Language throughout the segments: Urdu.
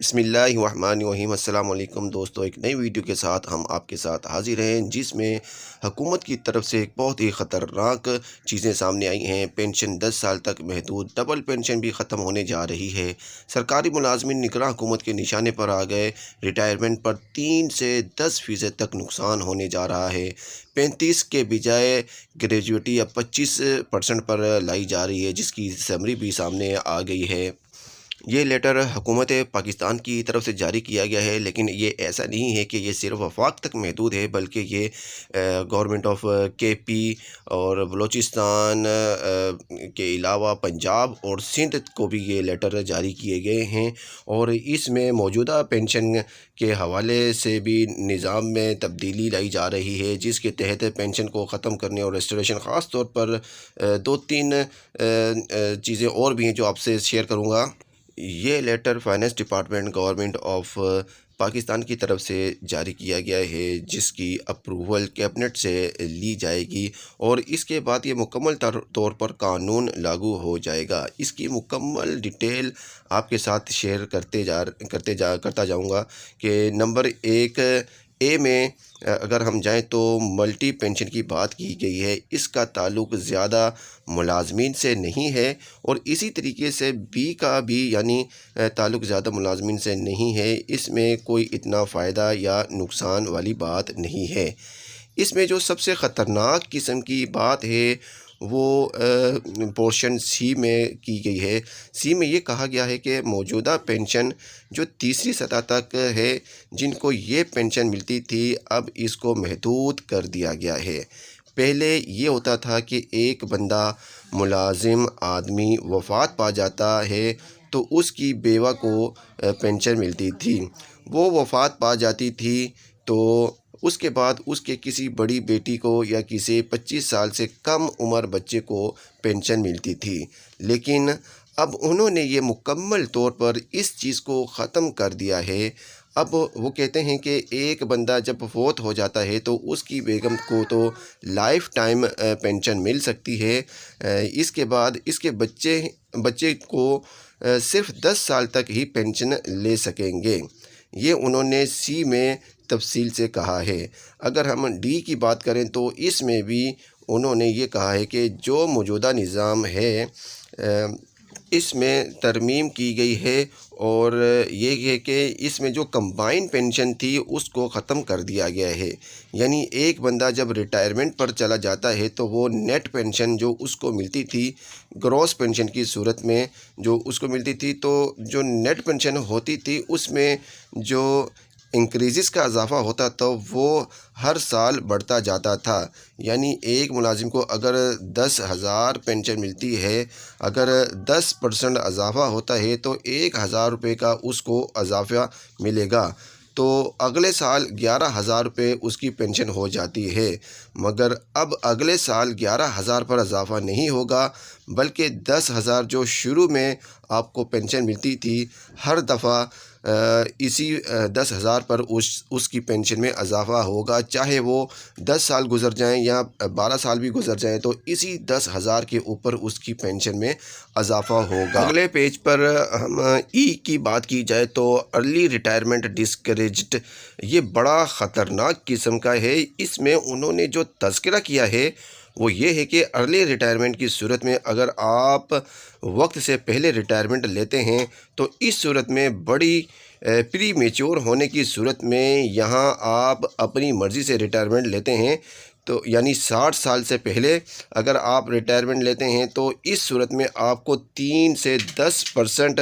بسم اللہ الرحمن الرحیم۔ السلام علیکم دوستو، ایک نئی ویڈیو کے ساتھ ہم آپ کے ساتھ حاضر ہیں جس میں حکومت کی طرف سے ایک بہت ہی خطرناک چیزیں سامنے آئی ہیں۔ پینشن 10 سال تک محدود، ڈبل پینشن بھی ختم ہونے جا رہی ہے۔ سرکاری ملازمین نگراں حکومت کے نشانے پر آ گئے۔ ریٹائرمنٹ پر 3 سے 10% تک نقصان ہونے جا رہا ہے۔ 35 کے بجائے گریجویٹی اب 25% پر لائی جا رہی ہے، جس کی سمری بھی سامنے آ گئی ہے۔ یہ لیٹر حکومت پاکستان کی طرف سے جاری کیا گیا ہے، لیکن یہ ایسا نہیں ہے کہ یہ صرف وفاق تک محدود ہے، بلکہ یہ گورنمنٹ آف کے پی اور بلوچستان کے علاوہ پنجاب اور سندھ کو بھی یہ لیٹر جاری کیے گئے ہیں، اور اس میں موجودہ پینشن کے حوالے سے بھی نظام میں تبدیلی لائی جا رہی ہے، جس کے تحت پینشن کو ختم کرنے اور ریسٹوریشن، خاص طور پر 2-3 چیزیں اور بھی ہیں جو آپ سے شیئر کروں گا۔ یہ letter finance department government of Pakistan کی طرف سے جاری کیا گیا ہے، جس کی اپروول کیبنٹ سے لی جائے گی اور اس کے بعد یہ مکمل طور پر قانون لاگو ہو جائے گا۔ اس کی مکمل ڈیٹیل آپ کے ساتھ شیئر کرتا جاؤں گا کہ نمبر 1A میں اگر ہم جائیں تو ملٹی پینشن کی بات کی گئی ہے۔ اس کا تعلق زیادہ ملازمین سے نہیں ہے، اور اسی طریقے سے B کا بھی یعنی تعلق زیادہ ملازمین سے نہیں ہے۔ اس میں کوئی اتنا فائدہ یا نقصان والی بات نہیں ہے۔ اس میں جو سب سے خطرناک قسم کی بات ہے وہ پورشن C میں کی گئی ہے۔ C میں یہ کہا گیا ہے کہ موجودہ پینشن جو تیسری سطح تک ہے، جن کو یہ پینشن ملتی تھی، اب اس کو محدود کر دیا گیا ہے۔ پہلے یہ ہوتا تھا کہ ایک بندہ ملازم آدمی وفات پا جاتا ہے تو اس کی بیوہ کو پینشن ملتی تھی۔ وہ وفات پا جاتی تھی تو اس کے بعد اس کے کسی بڑی بیٹی کو یا کسی 25 سال سے کم عمر بچے کو پینشن ملتی تھی، لیکن اب انہوں نے یہ مکمل طور پر اس چیز کو ختم کر دیا ہے۔ اب وہ کہتے ہیں کہ ایک بندہ جب فوت ہو جاتا ہے تو اس کی بیگم کو تو لائف ٹائم پینشن مل سکتی ہے، اس کے بعد اس کے بچے کو صرف 10 سال تک ہی پینشن لے سکیں گے۔ یہ انہوں نے C میں تفصیل سے کہا ہے۔ اگر ہم D کی بات کریں تو اس میں بھی انہوں نے یہ کہا ہے کہ جو موجودہ نظام ہے اس میں ترمیم کی گئی ہے، اور یہ ہے کہ اس میں جو کمبائن پینشن تھی اس کو ختم کر دیا گیا ہے۔ یعنی ایک بندہ جب ریٹائرمنٹ پر چلا جاتا ہے تو وہ نیٹ پینشن جو اس کو ملتی تھی گروس پینشن کی صورت میں جو اس کو ملتی تھی، تو جو نیٹ پینشن ہوتی تھی اس میں جو انکریزز کا اضافہ ہوتا تھا وہ ہر سال بڑھتا جاتا تھا۔ یعنی ایک ملازم کو اگر 10,000 پینشن ملتی ہے، اگر 10% اضافہ ہوتا ہے تو 1,000 روپے کا اس کو اضافہ ملے گا، تو اگلے سال 11,000 روپے اس کی پینشن ہو جاتی ہے۔ مگر اب اگلے سال 11,000 پر اضافہ نہیں ہوگا، بلکہ 10,000 جو شروع میں آپ کو پینشن ملتی تھی، ہر دفعہ اسی 10,000 پر اس کی پینشن میں اضافہ ہوگا، چاہے وہ 10 سال گزر جائیں یا 12 سال بھی گزر جائیں، تو اسی 10,000 کے اوپر اس کی پینشن میں اضافہ ہوگا۔ اگلے پیج پر ہم E کی بات کی جائے تو ارلی ریٹائرمنٹ ڈسکریجڈ، یہ بڑا خطرناک قسم کا ہے۔ اس میں انہوں نے جو تذکرہ کیا ہے وہ یہ ہے کہ ارلی ریٹائرمنٹ کی صورت میں اگر آپ وقت سے پہلے ریٹائرمنٹ لیتے ہیں تو اس صورت میں بڑی پری میچور ہونے کی صورت میں یہاں آپ اپنی مرضی سے ریٹائرمنٹ لیتے ہیں، تو یعنی 60 سال سے پہلے اگر آپ ریٹائرمنٹ لیتے ہیں تو اس صورت میں آپ کو 3 سے 10%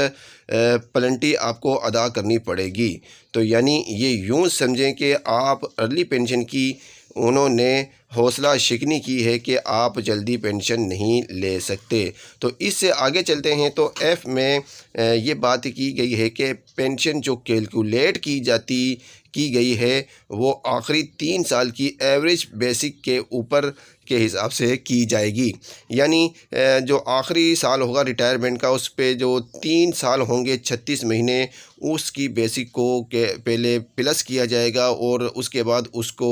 پلنٹی آپ کو ادا کرنی پڑے گی۔ تو یعنی یہ یوں سمجھیں کہ آپ ارلی پینشن کی انہوں نے حوصلہ شکنی کی ہے کہ آپ جلدی پینشن نہیں لے سکتے۔ تو اس سے آگے چلتے ہیں تو F میں یہ بات کی گئی ہے کہ پینشن جو کیلکولیٹ کی گئی ہے وہ آخری 3 سال کی ایوریج بیسک کے اوپر کے حساب سے کی جائے گی۔ یعنی جو آخری سال ہوگا ریٹائرمنٹ کا، اس پہ جو 3 سال ہوں گے 36 مہینے، اس کی بیسک کو پہلے پلس کیا جائے گا، اور اس کے بعد اس کو